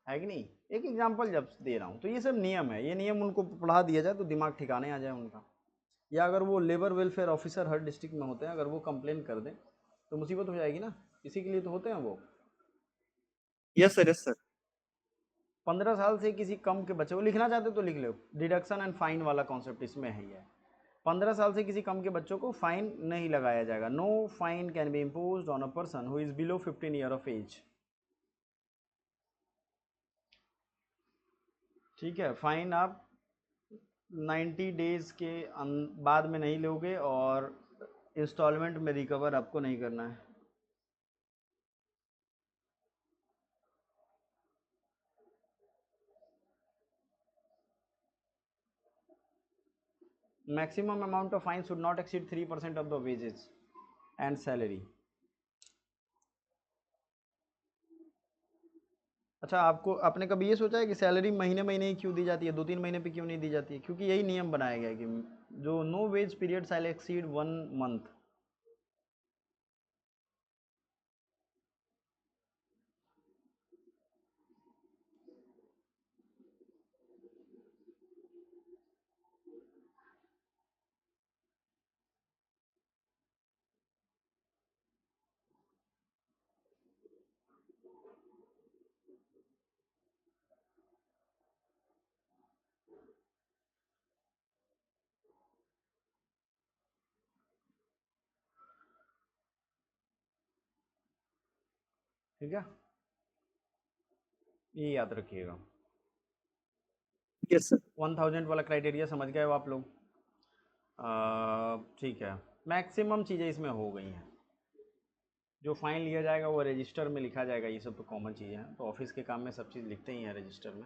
[SPEAKER 1] है कि नहीं? एक एग्जाम्पल जब दे रहा हूँ, तो ये सब नियम है, ये नियम उनको पढ़ा दिया जाए तो दिमाग ठिकाने आ जाए उनका। या अगर वो लेबर वेलफेयर ऑफिसर हर डिस्ट्रिक्ट में होते हैं, अगर वो कंप्लेन कर दें तो मुसीबत हो जाएगी ना, इसी के लिए तो होते हैं वो।
[SPEAKER 2] Yes sir, yes sir.
[SPEAKER 1] 15 साल से किसी कम के बच्चे को लिखना चाहते तो लिख लो, डिडक्शन एंड फाइन वाला कॉन्सेप्ट इसमें है ही है। 15 साल से किसी कम के बच्चों को फाइन नहीं लगाया जाएगा। No fine can be imposed on a person who is below 15 year of age. ठीक है, फाइन आप 90 डेज के बाद में नहीं लोगे और इंस्टॉलमेंट में रिकवर आपको नहीं करना है। Maximum amount of fine should not exceed 3% of the wages and salary. अच्छा, आपको आपने कभी ये सोचा है कि सैलरी महीने महीने ही क्यों दी जाती है, 2-3 महीने पे क्यों नहीं दी जाती है? क्योंकि यही नियम बनाया गया है कि जो नो वेज पीरियड शैल एक्सीड 1 मंथ। ठीक है, ये याद रखिएगा।
[SPEAKER 2] Yes sir.
[SPEAKER 1] 1000 वाला क्राइटेरिया समझ गए हो आप लोग? ठीक है, मैक्सिमम चीज़ें इसमें हो गई हैं। जो फाइन लिया जाएगा वो रजिस्टर में लिखा जाएगा, ये सब तो कॉमन चीज़ें हैं, तो ऑफिस के काम में सब चीज़ लिखते ही हैं रजिस्टर में।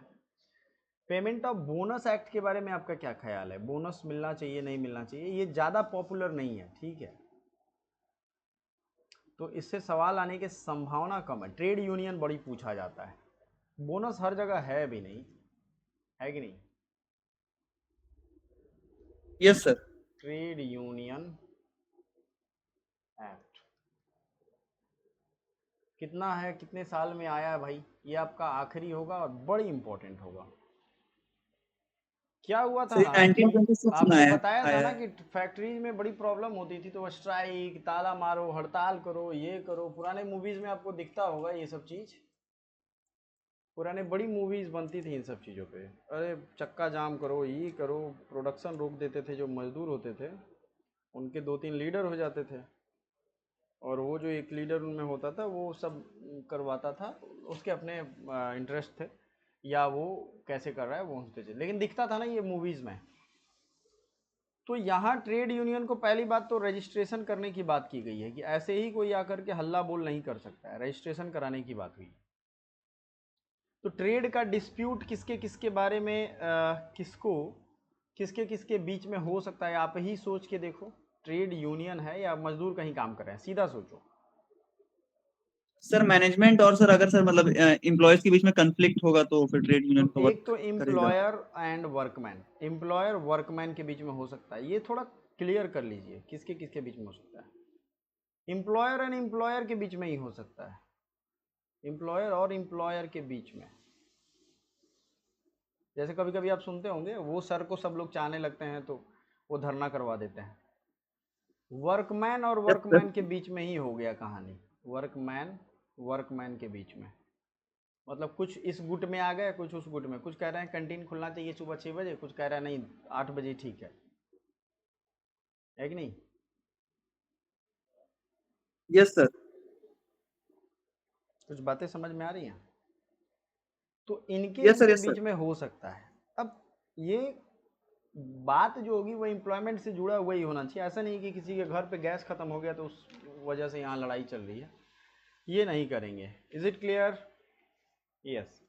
[SPEAKER 1] पेमेंट ऑफ बोनस एक्ट के बारे में आपका क्या ख्याल है? बोनस मिलना चाहिए नहीं मिलना चाहिए? ये ज़्यादा पॉपुलर नहीं है, ठीक है, तो इससे सवाल आने की संभावना कम है। ट्रेड यूनियन बड़ी पूछा जाता है, बोनस हर जगह है भी नहीं, है कि नहीं?
[SPEAKER 2] Yes sir.
[SPEAKER 1] Trade union act कितना है, कितने साल में आया है भाई? ये आपका आखिरी होगा और बड़ी इंपॉर्टेंट होगा। क्या हुआ था
[SPEAKER 2] सर ये
[SPEAKER 1] ना कि
[SPEAKER 2] 1926 में
[SPEAKER 1] आपको
[SPEAKER 2] आया
[SPEAKER 1] बताया था
[SPEAKER 2] आया
[SPEAKER 1] ना
[SPEAKER 2] है।
[SPEAKER 1] कि फैक्ट्रीज में बड़ी प्रॉब्लम होती थी, तो स्ट्राइक, ताला मारो, हड़ताल करो, ये करो। पुराने मूवीज में आपको दिखता होगा ये सब चीज़, पुराने बड़ी मूवीज बनती थी इन सब चीज़ों पे। अरे चक्का जाम करो, ये करो, प्रोडक्शन रोक देते थे। जो मजदूर होते थे उनके 2-3 लीडर हो जाते थे, और वो जो एक लीडर उनमें होता था वो सब करवाता था, उसके अपने इंटरेस्ट थे, या वो कैसे कर रहा है वो होते थे, लेकिन दिखता था ना ये मूवीज़ में। तो यहाँ ट्रेड यूनियन को पहली बात तो रजिस्ट्रेशन करने की बात की गई है कि ऐसे ही कोई आकर के हल्ला बोल नहीं कर सकता है, रजिस्ट्रेशन कराने की बात हुई। तो ट्रेड का डिस्प्यूट किसके किसके बारे में किसके किसके बीच में हो सकता है, आप ही सोच के देखो। ट्रेड यूनियन है या मजदूर कहीं काम कर रहे हैं, सीधा सोचो।
[SPEAKER 2] सर मैनेजमेंट और सर अगर सर मतलब एम्प्लॉयज के बीच में कंफ्लिक्ट होगा तो फिर ट्रेड यूनियन
[SPEAKER 1] तो
[SPEAKER 2] का
[SPEAKER 1] एक
[SPEAKER 2] वर्क
[SPEAKER 1] तो
[SPEAKER 2] करेगा।
[SPEAKER 1] Employer and workman, employer workman के बीच में हो सकता है, ये थोड़ा क्लियर कर लीजिए किसके किसके बीच में हो सकता है। एम्प्लॉयर एंड एम्प्लॉयर के बीच में ही हो सकता है, एम्प्लॉयर और एम्प्लॉयर के बीच में। जैसे कभी कभी आप सुनते होंगे वो सर को सब लोग चाहने लगते हैं तो वो धरना करवा देते हैं। वर्कमैन और
[SPEAKER 2] यस सर।
[SPEAKER 1] वर्कमैन के बीच में ही हो गया कहानी, वर्कमैन वर्कमैन के बीच में। मतलब कुछ इस गुट में आ गए, कुछ उस गुट में। कुछ कह रहे हैं कैंटीन खुलना चाहिए सुबह 6 बजे, कुछ कह रहे हैं नहीं 8 बजे ठीक है कि नहीं?
[SPEAKER 2] Yes sir.
[SPEAKER 1] कुछ बातें समझ में आ रही हैं? तो इनके
[SPEAKER 2] यस सर,
[SPEAKER 1] इनके
[SPEAKER 2] यस सर।
[SPEAKER 1] बीच में हो सकता है। अब ये बात जो होगी वो एम्प्लॉयमेंट से जुड़ा हुआ ही होना चाहिए। ऐसा नहीं कि किसी के घर पे गैस खत्म हो गया तो उस वजह से यहाँ लड़ाई चल रही है, ये नहीं करेंगे। Is it clear? Yes.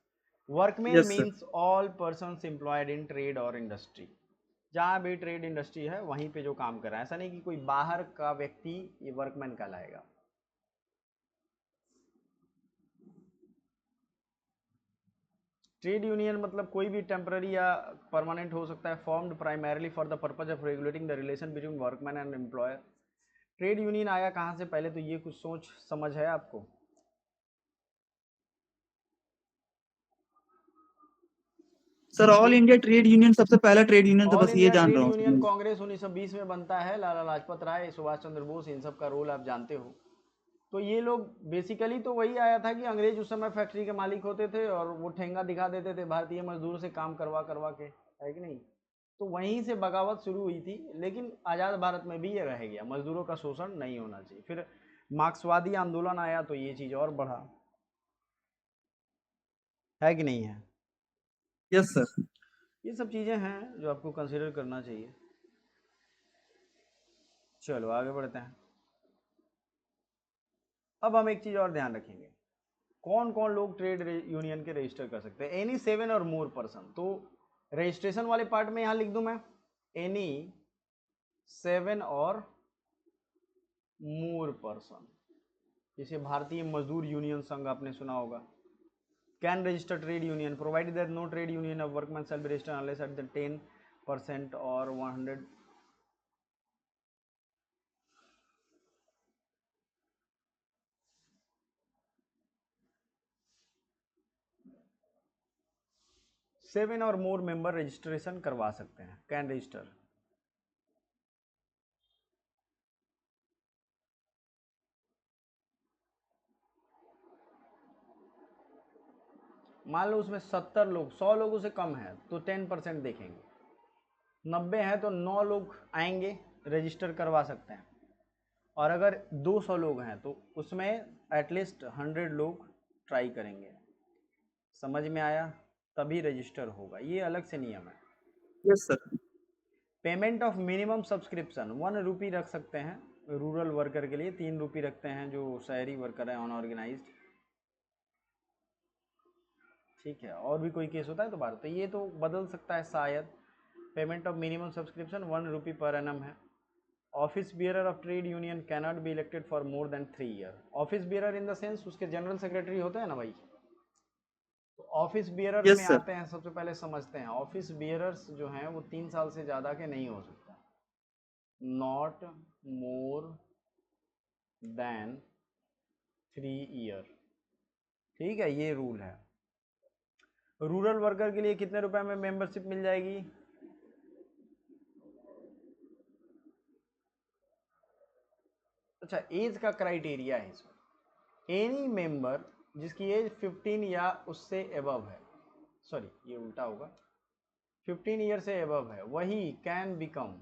[SPEAKER 1] Workman
[SPEAKER 2] yes sir.
[SPEAKER 1] Means all persons employed in trade और इंडस्ट्री। जहाँ भी ट्रेड इंडस्ट्री है वहीं पे जो काम कर रहा है, ऐसा नहीं कि कोई बाहर का व्यक्ति ये वर्कमैन कहलाएगा। ट्रेड यूनियन मतलब कोई भी टेम्पररी या परमानेंट हो सकता है, formed primarily for the purpose of regulating the relation between workman and employer. Trade union आया कहाँ से, पहले तो ये कुछ सोच समझ है आपको?
[SPEAKER 2] Sir all India trade union सबसे पहला ट्रेड यूनियन था,
[SPEAKER 1] ऑल
[SPEAKER 2] बस ये
[SPEAKER 1] इंडिया
[SPEAKER 2] जान
[SPEAKER 1] ट्रेड
[SPEAKER 2] रहा
[SPEAKER 1] यूनियन
[SPEAKER 2] हूँ।
[SPEAKER 1] कांग्रेस 1920 में बनता है, लाला लाजपत राय, सुभाष चंद्र बोस, इन सब का रोल आप जानते हो। तो ये लोग बेसिकली तो वही आया था कि अंग्रेज उस समय फैक्ट्री के मालिक होते थे और वो ठेंगा दिखा देते थे भारतीय मजदूर से काम करवा करवा के, है कि नहीं? तो वहीं से बगावत शुरू हुई थी, लेकिन आज़ाद भारत में भी ये रह गया, मजदूरों का शोषण नहीं होना चाहिए। फिर मार्क्सवादी आंदोलन आया तो ये चीज़ और बढ़ा, है कि नहीं है?
[SPEAKER 2] Yes sir.
[SPEAKER 1] ये सब चीज़ें हैं जो आपको कंसिडर करना चाहिए। चलो आगे बढ़ते हैं। अब हम एक चीज़ और ध्यान रखेंगे, कौन कौन लोग ट्रेड यूनियन के रजिस्टर कर सकते हैं? एनी 7 और मोर पर्सन। तो रजिस्ट्रेशन वाले पार्ट में यहाँ लिख दूं मैं, एनी 7 और मोर पर्सन। जैसे भारतीय मजदूर यूनियन संघ आपने सुना होगा, can register trade union provided that no trade union of workman shall be registered unless at the 10% और 100 7 और मोर मेंबर रजिस्ट्रेशन करवा सकते हैं, कैन रजिस्टर। मान लो उसमें 70 लोग, 100 लोगों से कम है तो 10% देखेंगे, 90 है तो 9 लोग आएंगे, रजिस्टर करवा सकते हैं। और अगर 200 लोग हैं तो उसमें एटलीस्ट 100 लोग ट्राई करेंगे। समझ में आया? तभी रजिस्टर होगा, ये अलग से नियम है।
[SPEAKER 2] Yes sir.
[SPEAKER 1] Payment of minimum subscription 1 रुपी रख सकते हैं रूरल वर्कर के लिए, 3 रुपी रखते हैं जो शहरी वर्कर है अनऑर्गेनाइज्ड। ठीक है, और भी कोई केस होता है तो बात, तो ये तो बदल सकता है शायद। Payment of minimum subscription 1 rupee per annum है। Office bearer of trade union cannot be elected for more than 3 year. Office bearer in the sense उसके जनरल सेक्रेटरी होते हैं ना भाई। तो ऑफिस बियरर्स में
[SPEAKER 2] यस सर।
[SPEAKER 1] आते हैं, सबसे पहले समझते हैं। ऑफिस बियरर्स जो हैं वो 3 साल से ज़्यादा के नहीं हो सकता, नॉट मोर देन 3 ईयर। ठीक है, ये रूल है। रूरल वर्कर के लिए कितने रुपए में मेंबरशिप मिल जाएगी? अच्छा, एज का क्राइटेरिया है इसमें। एनी मेंबर जिसकी एज 15 या उससे एबव है, सॉरी ये उल्टा होगा, 15 ईयर से एबव है वही can become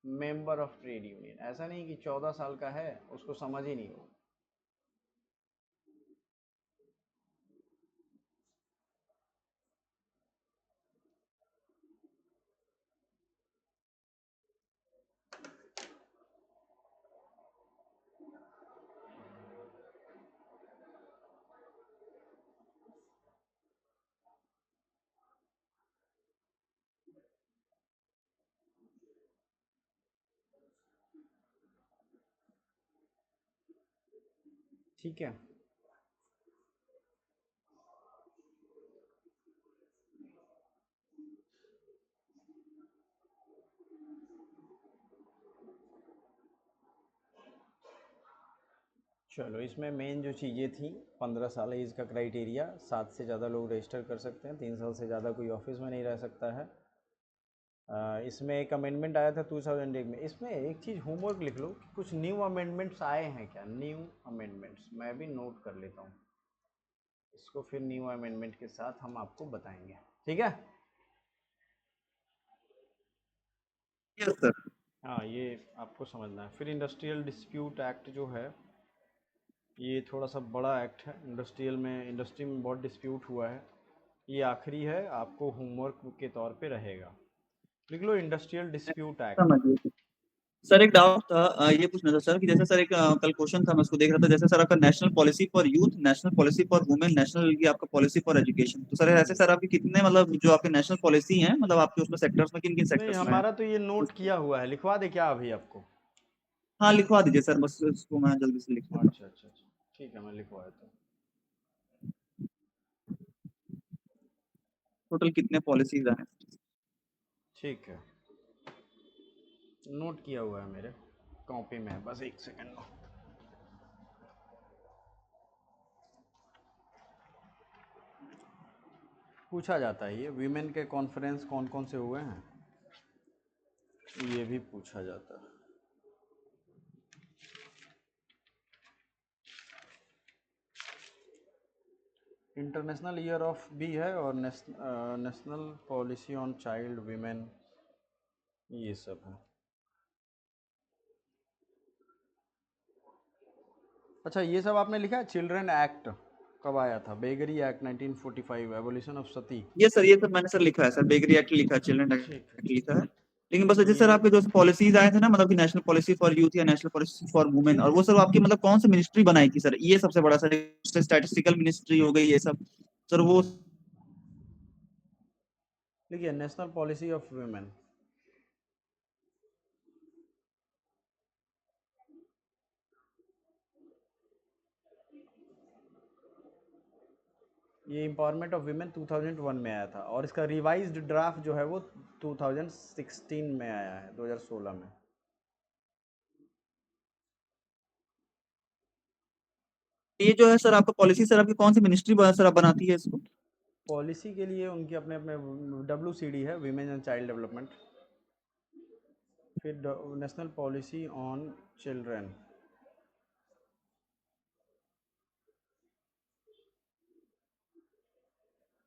[SPEAKER 1] member of trade union. ऐसा नहीं कि 14 साल का है उसको समझ ही नहीं हो। ठीक है, चलो इसमें मेन जो चीज़ें थी, 15 साल एज का क्राइटेरिया, 7 से ज़्यादा लोग रजिस्टर कर सकते हैं, 3 साल से ज़्यादा कोई ऑफिस में नहीं रह सकता है। इसमें एक अमेंडमेंट आया था 2001 में। इसमें एक चीज़ होमवर्क लिख लो कि कुछ न्यू अमेंडमेंट्स आए हैं क्या, न्यू अमेंडमेंट्स मैं भी नोट कर लेता हूँ इसको, फिर न्यू अमेंडमेंट के साथ हम आपको बताएंगे। ठीक है?
[SPEAKER 2] Yes sir.
[SPEAKER 1] हाँ, ये आपको समझना है। फिर इंडस्ट्रियल डिस्प्यूट एक्ट जो है, ये थोड़ा सा बड़ा एक्ट है। इंडस्ट्री में बहुत डिस्प्यूट हुआ है, ये आखिरी है, आपको होमवर्क के तौर पे रहेगा। लिख लो इंडस्ट्रियल डिस्प्यूट एक्ट।
[SPEAKER 2] समझिए सर, एक डाउट था, ये पूछना था सर कि जैसे सर एक कल क्वेश्चन था, मैं उसको देख रहा था, जैसे सर आपका national policy for youth, national policy for women, national की आपका पॉलिसी फॉर एजुकेशन, तो सर ऐसे सर आपके कितने मतलब जो आपके नेशनल पॉलिसी हैं, मतलब आपके उसमें सेक्टर्स में किन किन
[SPEAKER 1] नहीं,
[SPEAKER 2] सेक्टर्स में है?
[SPEAKER 1] हमारा तो ये नोट किया हुआ है, लिखवा दे क्या अभी आपको?
[SPEAKER 2] हाँ लिखवा दीजिए सर, बस इसको मैं जल्दी से लिख लेता हूँ।
[SPEAKER 1] अच्छा अच्छा अच्छा, ठीक है, मैं लिखवा देता हूँ।
[SPEAKER 2] टोटल कितने पॉलिसीज हैं?
[SPEAKER 1] ठीक है, नोट किया हुआ है मेरे कॉपी में, बस एक सेकंड। पूछा जाता है ये वीमेन के कॉन्फ्रेंस कौन कौन से हुए हैं, ये भी पूछा जाता है। इंटरनेशनल ईयर ऑफ भी है और national policy on child women, ये सब है। अच्छा, ये सब आपने लिखा है? चिल्ड्रन एक्ट कब आया था? बेगरी एक्ट 1945, एबोलिशन ऑफ सती।
[SPEAKER 2] ये सर, ये सब मैंने सर लिखा है सर, बेकरी एक्ट लिखा है, चिल्ड्रन
[SPEAKER 1] ठीक है,
[SPEAKER 2] एक्ट लिखा है, लेकिन बस जैसे सर
[SPEAKER 1] ये
[SPEAKER 2] आपके जो पॉलिसीज आए थे ना, मतलब कि नेशनल पॉलिसी फॉर यूथ या नेशनल पॉलिसी फॉर वुमेन, और वो सर आपकी मतलब कौन सी मिनिस्ट्री बनाई थी सर, ये सबसे बड़ा सर, स्टैटिस्टिकल मिनिस्ट्री हो गई ये सब सर, वो
[SPEAKER 1] लिखिए नेशनल पॉलिसी ऑफ वुमेन। ये एम्पावरमेंट ऑफ वीमेन 2001 में आया था, और इसका रिवाइज्ड ड्राफ्ट जो है वो 2016 में आया है, 2016 में।
[SPEAKER 2] ये जो है सर आपका पॉलिसी सर आपकी कौन सी मिनिस्ट्री सर आप बनाती है इसको?
[SPEAKER 1] पॉलिसी के लिए उनके अपने अपने WCD है, वीमेन एंड चाइल्ड डेवलपमेंट। फिर national policy on children,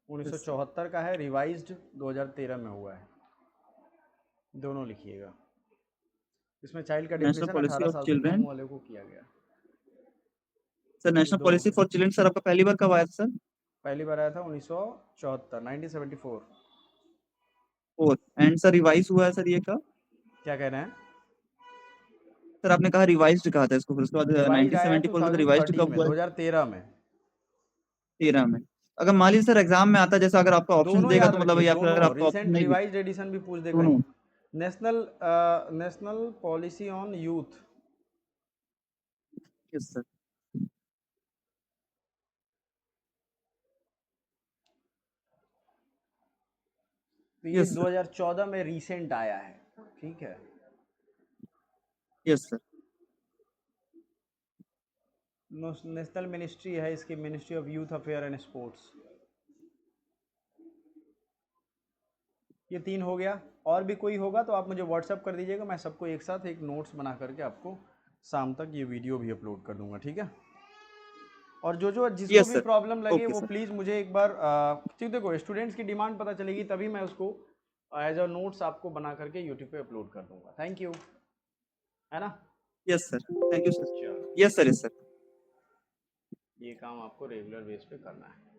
[SPEAKER 2] Yes,
[SPEAKER 1] 1974 का है, रिवाइज्ड 2013 में हुआ है, दोनों लिखिएगा। इसमें चाइल्ड का
[SPEAKER 2] नेशनल
[SPEAKER 1] डेफिनेशन
[SPEAKER 2] पॉलिसी
[SPEAKER 1] 18
[SPEAKER 2] ऑफ
[SPEAKER 1] साल से कम
[SPEAKER 2] चिल्ड्रन,
[SPEAKER 1] वाले को किया गया।
[SPEAKER 2] सर
[SPEAKER 1] ये
[SPEAKER 2] नेशनल
[SPEAKER 1] दोनों
[SPEAKER 2] पॉलिसी फॉर चिल्ड्रन सर आपका पहली बार कब आया था सर?
[SPEAKER 1] पहली बार आया था 1974, 1974।
[SPEAKER 2] फोर, एंड सर रिवाइज हुआ है सर ये कब?
[SPEAKER 1] क्या कह रहे हैं?
[SPEAKER 2] सर आपने कहा रिवाइज्ड कहा था इसको, फिर उसके बाद
[SPEAKER 1] रिवाइज आया
[SPEAKER 2] 1974 में, तो रिवाइज्ड
[SPEAKER 1] 2013
[SPEAKER 2] कब
[SPEAKER 1] में,
[SPEAKER 2] हुआ है?
[SPEAKER 1] 2013 में।
[SPEAKER 2] 13 में। अगर मान लीजिए सर एग्जाम में आता, जैसा अगर आपका ऑप्शन
[SPEAKER 1] दोनों
[SPEAKER 2] देगा तो
[SPEAKER 1] याद
[SPEAKER 2] मतलब,
[SPEAKER 1] रखिए,
[SPEAKER 2] या फिर
[SPEAKER 1] दोनों
[SPEAKER 2] अगर आपका ऑप्शन
[SPEAKER 1] रिसेंट
[SPEAKER 2] नहीं दे,
[SPEAKER 1] रिवाइज्ड एडिशन भी पूछ दे कहीं।
[SPEAKER 2] दोनों।
[SPEAKER 1] National national policy on youth,
[SPEAKER 2] yes sir.
[SPEAKER 1] तो ये
[SPEAKER 2] यस सर।
[SPEAKER 1] 2014 में रिसेंट आया है, ठीक है।
[SPEAKER 2] Yes sir.
[SPEAKER 1] नेशनल मिनिस्ट्री है इसकी, ministry of youth affair and sports. ये 3 हो गया। और भी कोई होगा तो आप मुझे व्हाट्सअप कर दीजिएगा, मैं सबको एक साथ एक नोट्स बना करके आपको शाम तक ये वीडियो भी अपलोड कर दूंगा, ठीक है। और जो जिसको
[SPEAKER 2] यस
[SPEAKER 1] भी
[SPEAKER 2] सर।
[SPEAKER 1] प्रॉब्लम लगे
[SPEAKER 2] ओके
[SPEAKER 1] वो
[SPEAKER 2] सर।
[SPEAKER 1] प्लीज़ मुझे एक बार ठीक, देखो स्टूडेंट्स की डिमांड पता चलेगी तभी मैं उसको एज अ नोट्स आपको बना करके यूट्यूब पे अपलोड कर दूंगा। थैंक यू, है ना।
[SPEAKER 2] Yes sir, thank you sir.
[SPEAKER 1] चलो,
[SPEAKER 2] यस सर, यस सर।
[SPEAKER 1] ये काम आपको रेगुलर बेस पे करना है।